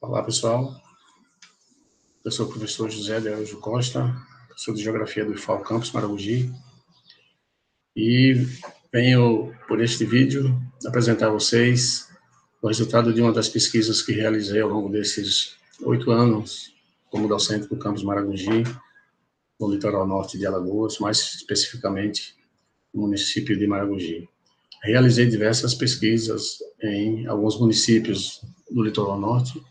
Olá, pessoal. Eu sou o professor José de Araújo Costa, professor de Geografia do IFAL Campus Maragogi, e venho, por este vídeo, apresentar a vocês o resultado de uma das pesquisas que realizei ao longo desses 8 anos como docente do Campus Maragogi, no litoral norte de Alagoas, mais especificamente no município de Maragogi. Realizei diversas pesquisas em alguns municípios do litoral norte,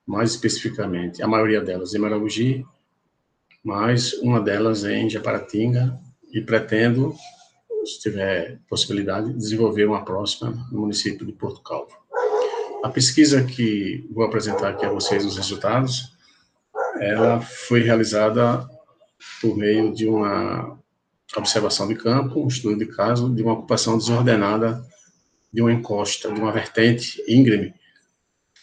mais especificamente, a maioria delas em Maragogi, mas uma delas em Japaratinga, e pretendo, se tiver possibilidade, desenvolver uma próxima no município de Porto Calvo. A pesquisa que vou apresentar aqui a vocês, os resultados, ela foi realizada por meio de uma observação de campo, um estudo de caso de uma ocupação desordenada de uma encosta, de uma vertente íngreme,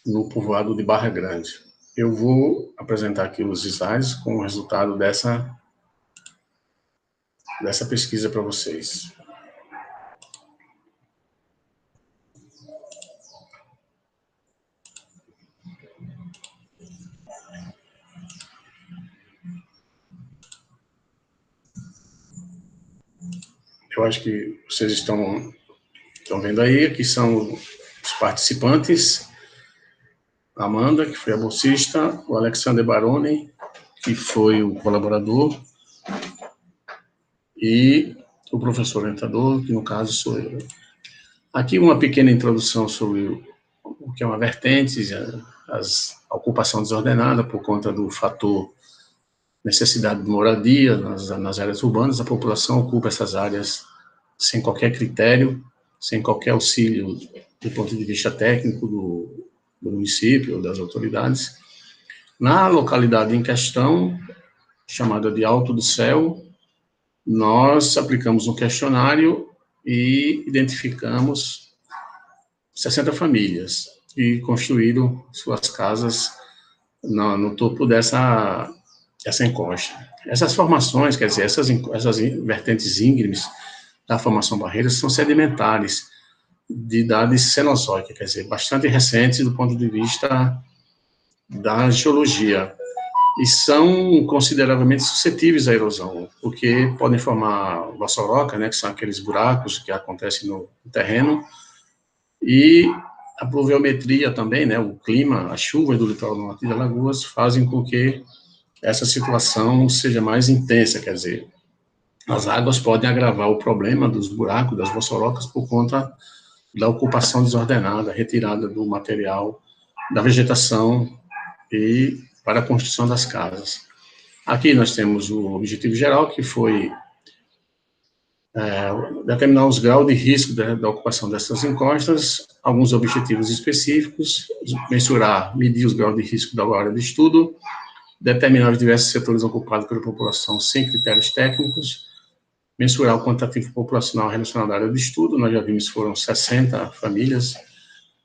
no povoado de Barra Grande. Eu vou apresentar aqui os slides com o resultado dessa pesquisa para vocês. Eu acho que vocês estão vendo aí, aqui são os participantes: a Amanda, que foi a bolsista, o Alexander Baroni, que foi o colaborador, e o professor orientador, que no caso sou eu. Aqui uma pequena introdução sobre o que é uma vertente, a ocupação desordenada por conta do fator necessidade de moradia nas áreas urbanas. A população ocupa essas áreas sem qualquer critério, sem qualquer auxílio do ponto de vista técnico do município ou das autoridades. Na localidade em questão, chamada de Alto do Céu, nós aplicamos um questionário e identificamos 60 famílias que construíram suas casas no topo dessa encosta. Essas formações, quer dizer, essas vertentes íngremes da formação barreira são sedimentares, de idade cenozoica, quer dizer, bastante recentes do ponto de vista da geologia, e são consideravelmente suscetíveis à erosão, porque podem formar vossoroca, né, que são aqueles buracos que acontecem no terreno, e a pluviometria também, né, o clima, as chuvas do litoral norte de Alagoas fazem com que essa situação seja mais intensa, quer dizer, as águas podem agravar o problema dos buracos, das vossorocas, por conta da ocupação desordenada, retirada do material, da vegetação e para a construção das casas. Aqui nós temos o objetivo geral, que foi determinar os graus de risco da ocupação dessas encostas, alguns objetivos específicos, medir os graus de risco da área de estudo, determinar os diversos setores ocupados pela população sem critérios técnicos, mensurar o quantitativo populacional relacionado à área de estudo, nós já vimos que foram 60 famílias,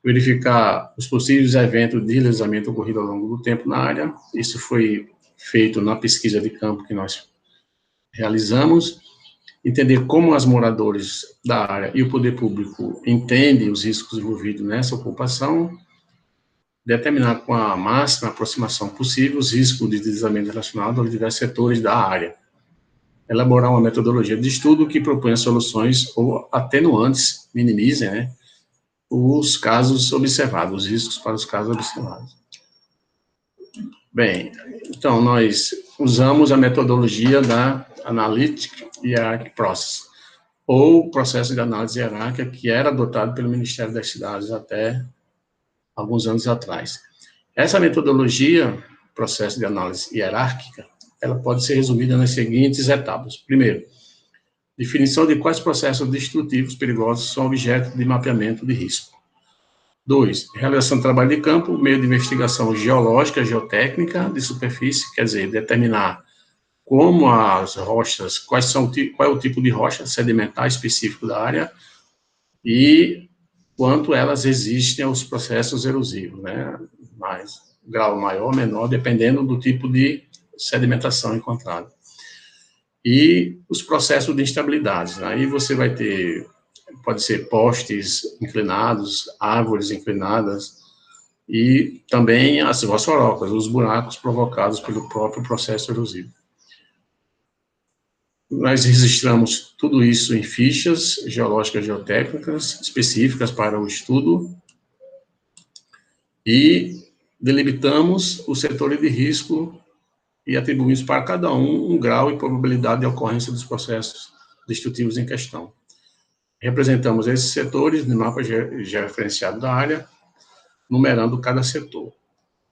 verificar os possíveis eventos de deslizamento ocorrido ao longo do tempo na área, isso foi feito na pesquisa de campo que nós realizamos, entender como os moradores da área e o poder público entendem os riscos envolvidos nessa ocupação, determinar com a máxima aproximação possível os riscos de deslizamento relacionados aos diversos setores da área, elaborar uma metodologia de estudo que proponha soluções ou atenuantes, minimizem, né, os casos observados, os riscos para os casos observados. Bem, então, nós usamos a metodologia da Analytic Hierarchy Process, ou processo de análise hierárquica, que era adotado pelo Ministério das Cidades até alguns anos atrás. Essa metodologia, processo de análise hierárquica, ela pode ser resumida nas seguintes etapas. Primeiro, definição de quais processos destrutivos perigosos são objeto de mapeamento de risco. 2, realização de trabalho de campo, meio de investigação geológica, geotécnica, de superfície, quer dizer, determinar como as rochas, qual é o tipo de rocha sedimentar específico da área e quanto elas resistem aos processos erosivos, né? Mais, grau maior ou menor, dependendo do tipo de sedimentação encontrada. E os processos de instabilidade, aí você vai ter, pode ser postes inclinados, árvores inclinadas, e também as vossorocas, os buracos provocados pelo próprio processo erosivo. Nós registramos tudo isso em fichas geológicas geotécnicas específicas para o estudo e delimitamos os setores de risco e atribuímos para cada um grau e probabilidade de ocorrência dos processos destrutivos em questão. Representamos esses setores no mapa georreferenciado da área, numerando cada setor.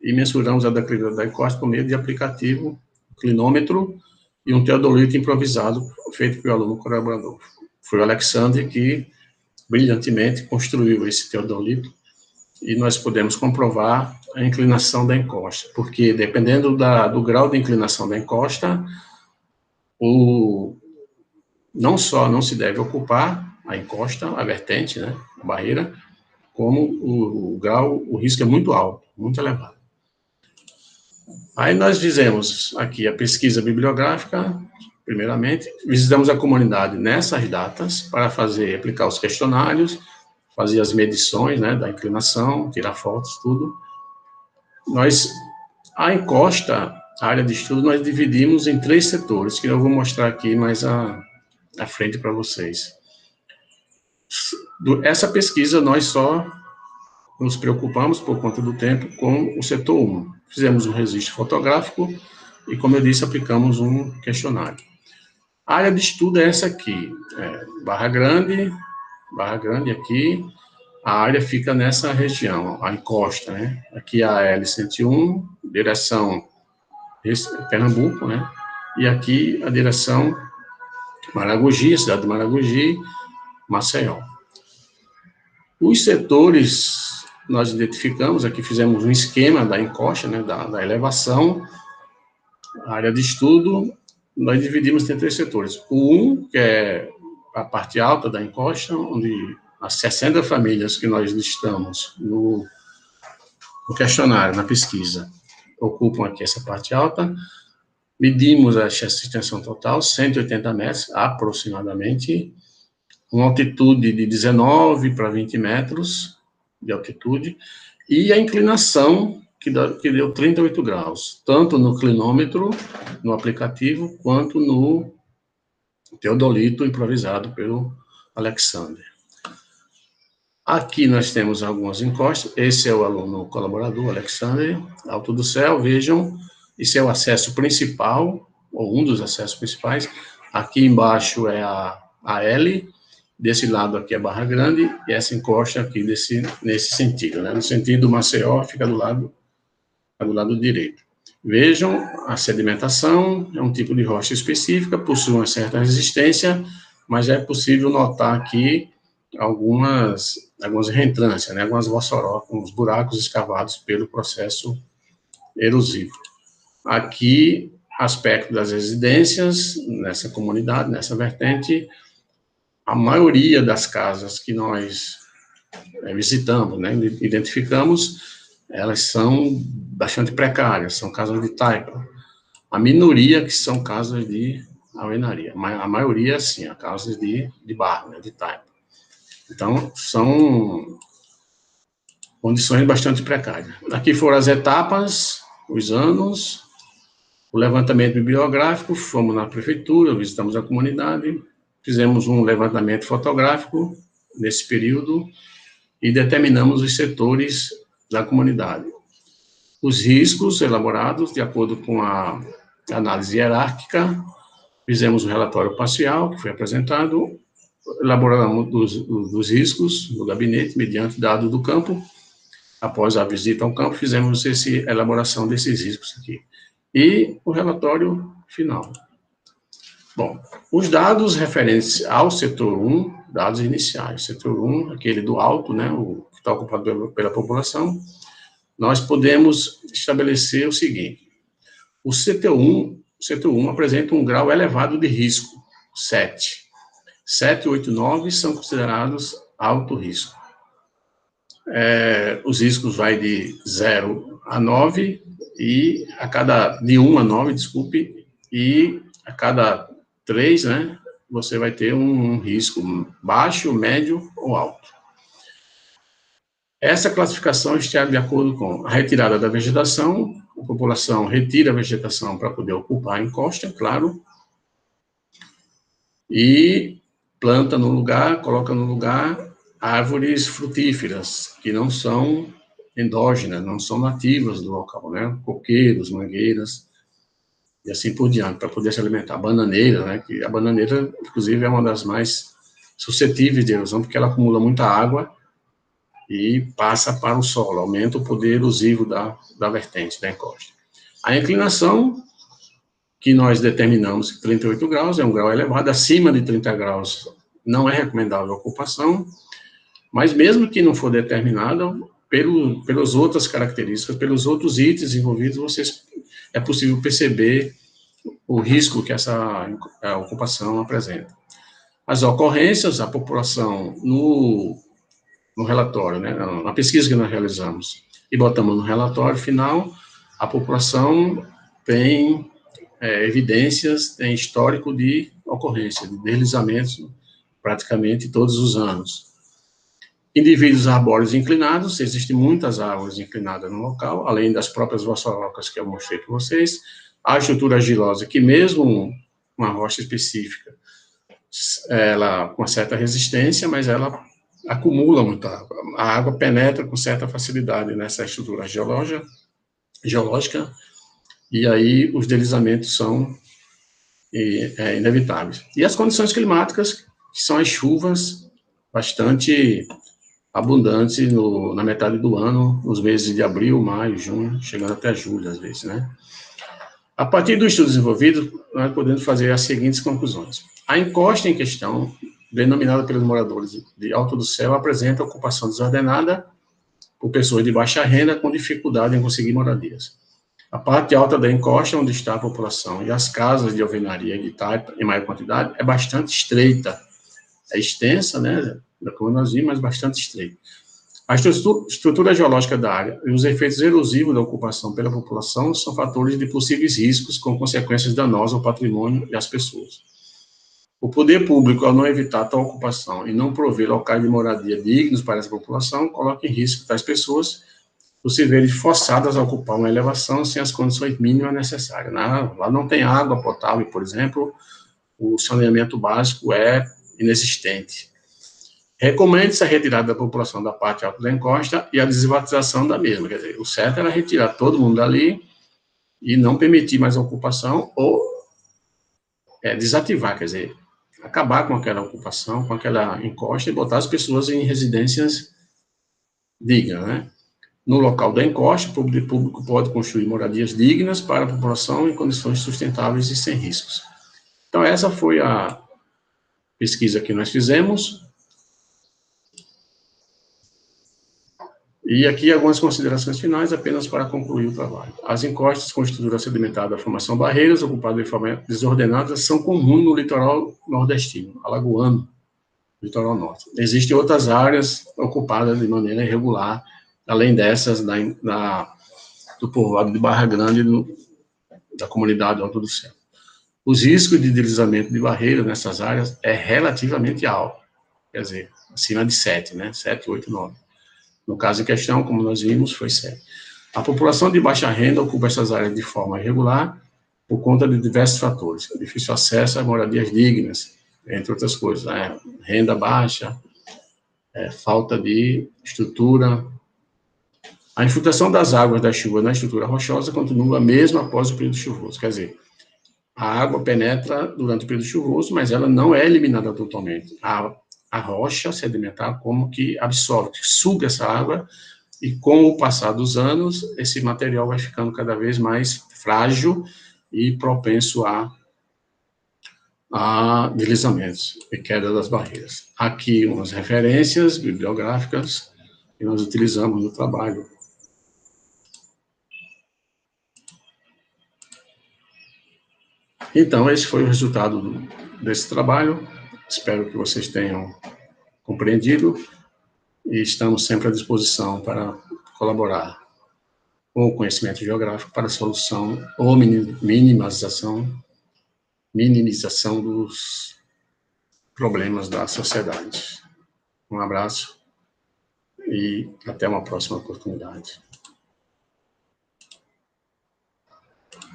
E mensuramos a declividade da encosta por meio de aplicativo, clinômetro e um teodolito improvisado feito pelo aluno colaborador. Foi o Alexandre que brilhantemente construiu esse teodolito e nós podemos comprovar a inclinação da encosta, porque dependendo do grau de inclinação da encosta, não só não se deve ocupar a encosta, a vertente, né, a barreira, como o risco é muito alto, muito elevado. Aí nós fizemos aqui a pesquisa bibliográfica, primeiramente, visitamos a comunidade nessas datas para aplicar os questionários, fazer as medições, né, da inclinação, tirar fotos, tudo. A encosta, a área de estudo, nós dividimos em 3 setores, que eu vou mostrar aqui mais à frente para vocês. Essa pesquisa, nós só nos preocupamos, por conta do tempo, com o setor 1. Fizemos um registro fotográfico e, como eu disse, aplicamos um questionário. A área de estudo é essa aqui, Barra Grande aqui, a área fica nessa região, a encosta, né? Aqui a L101, direção Pernambuco, né? E aqui a direção Maragogi, cidade de Maragogi, Maceió. Os setores nós identificamos, aqui fizemos um esquema da encosta, né, da elevação, a área de estudo, nós dividimos em 3 setores. O 1, que é a parte alta da encosta, onde as 60 famílias que nós listamos no questionário, na pesquisa, ocupam aqui essa parte alta. Medimos a extensão total, 180 metros, aproximadamente, com altitude de 19 para 20 metros de altitude, e a inclinação que deu 38 graus, tanto no clinômetro, no aplicativo, quanto no teodolito improvisado pelo Alexander. Aqui nós temos algumas encostas, esse é o aluno colaborador, Alexander, Alto do Céu, vejam, esse é o acesso principal, ou um dos acessos principais, aqui embaixo é a L, desse lado aqui é Barra Grande, e essa encosta aqui nesse sentido, né? No sentido Maceió, fica do lado direito. Vejam, a sedimentação é um tipo de rocha específica, possui uma certa resistência, mas é possível notar aqui algumas reentrâncias, né? Algumas vossorocas, uns buracos escavados pelo processo erosivo. Aqui, aspecto das residências, nessa comunidade, nessa vertente, a maioria das casas que nós visitamos, né, identificamos, elas são bastante precárias, são casas de taipa. A minoria que são casas de alvenaria, a maioria, sim, casas de barro, né, de taipa. Então, são condições bastante precárias. Aqui foram as etapas, os anos, o levantamento bibliográfico, fomos na prefeitura, visitamos a comunidade, fizemos um levantamento fotográfico nesse período e determinamos os setores da comunidade. Os riscos elaborados de acordo com a análise hierárquica, fizemos um relatório parcial que foi apresentado, elaboramos os riscos no gabinete mediante dados do campo. Após a visita ao campo, fizemos a elaboração desses riscos aqui. E o relatório final. Bom, os dados referentes ao setor 1, dados iniciais, setor 1, aquele do alto, né, o que está ocupado pela população, nós podemos estabelecer o seguinte: o setor 1 apresenta um grau elevado de risco, 7. 7, 8, 9 são considerados alto risco. Os riscos vai de 0 a 9, e de 1 a 9, desculpe, e a cada 3, né, você vai ter um risco baixo, médio ou alto. Essa classificação está de acordo com a retirada da vegetação, a população retira a vegetação para poder ocupar a encosta, claro, e planta no lugar, coloca no lugar árvores frutíferas, que não são endógenas, não são nativas do local, né? Coqueiros, mangueiras, e assim por diante, para poder se alimentar. Bananeira, né? Que a bananeira, inclusive, é uma das mais suscetíveis de erosão, porque ela acumula muita água e passa para o solo, aumenta o poder erosivo da vertente, da encosta. A inclinação, que nós determinamos que 38 graus, é um grau elevado, acima de 30 graus não é recomendável a ocupação, mas mesmo que não for determinado, pelas outras características, pelos outros itens envolvidos, é possível perceber o risco que essa ocupação apresenta. As ocorrências, a população no relatório, né, na pesquisa que nós realizamos, e botamos no relatório final, a população tem evidências, tem histórico de ocorrência, de deslizamentos praticamente todos os anos. Indivíduos arbóreos inclinados, existem muitas árvores inclinadas no local, além das próprias vassourocas que eu mostrei para vocês. A estrutura argilosa, que mesmo uma rocha específica, ela com certa resistência, mas ela acumula muita água. A água penetra com certa facilidade nessa estrutura geológica, e aí os deslizamentos são inevitáveis. E as condições climáticas, que são as chuvas bastante abundantes na metade do ano, nos meses de abril, maio, junho, chegando até julho, às vezes, né? A partir do estudo desenvolvido, nós podemos fazer as seguintes conclusões. A encosta em questão, denominada pelos moradores de Alto do Céu, apresenta ocupação desordenada por pessoas de baixa renda com dificuldade em conseguir moradias. A parte alta da encosta, onde está a população, e as casas de alvenaria e de taipa, em maior quantidade, é bastante estreita. É extensa, né, como nós vimos, mas bastante estreita. A estrutura geológica da área e os efeitos erosivos da ocupação pela população são fatores de possíveis riscos com consequências danosas ao patrimônio e às pessoas. O poder público, ao não evitar tal ocupação e não prover locais de moradia dignos para essa população, coloca em risco tais pessoas por se verem forçadas a ocupar uma elevação sem as condições mínimas necessárias. Lá não tem água potável, por exemplo, o saneamento básico é inexistente. Recomenda-se a retirada da população da parte alta da encosta e a desivatização da mesma. Quer dizer, o certo era retirar todo mundo dali e não permitir mais a ocupação ou desativar, quer dizer, acabar com aquela ocupação, com aquela encosta e botar as pessoas em residências dignas, né? No local da encosta, o poder público pode construir moradias dignas para a população em condições sustentáveis e sem riscos. Então, essa foi a pesquisa que nós fizemos. E aqui algumas considerações finais, apenas para concluir o trabalho. As encostas com estrutura sedimentada da formação barreiras, ocupadas de forma desordenada, são comuns no litoral nordestino, alagoano, litoral norte. Existem outras áreas ocupadas de maneira irregular, além dessas do povoado de Barra Grande, da comunidade Alto do Céu. Os riscos de deslizamento de barreiras nessas áreas é relativamente alto, quer dizer, acima de 7, né? 7, 8, 9. No caso em questão, como nós vimos, foi 7. A população de baixa renda ocupa essas áreas de forma irregular por conta de diversos fatores. Difícil acesso a moradias dignas, entre outras coisas, né? Renda baixa, falta de estrutura. A infiltração das águas da chuva na estrutura rochosa continua mesmo após o período chuvoso. Quer dizer, a água penetra durante o período chuvoso, mas ela não é eliminada totalmente. A rocha sedimentar como que absorve, suga essa água, e com o passar dos anos, esse material vai ficando cada vez mais frágil e propenso a deslizamentos e queda das barreiras. Aqui umas referências bibliográficas que nós utilizamos no trabalho. Então, esse foi o resultado desse trabalho. Espero que vocês tenham compreendido e estamos sempre à disposição para colaborar com o conhecimento geográfico para a solução ou minimização dos problemas da sociedade. Um abraço e até uma próxima oportunidade.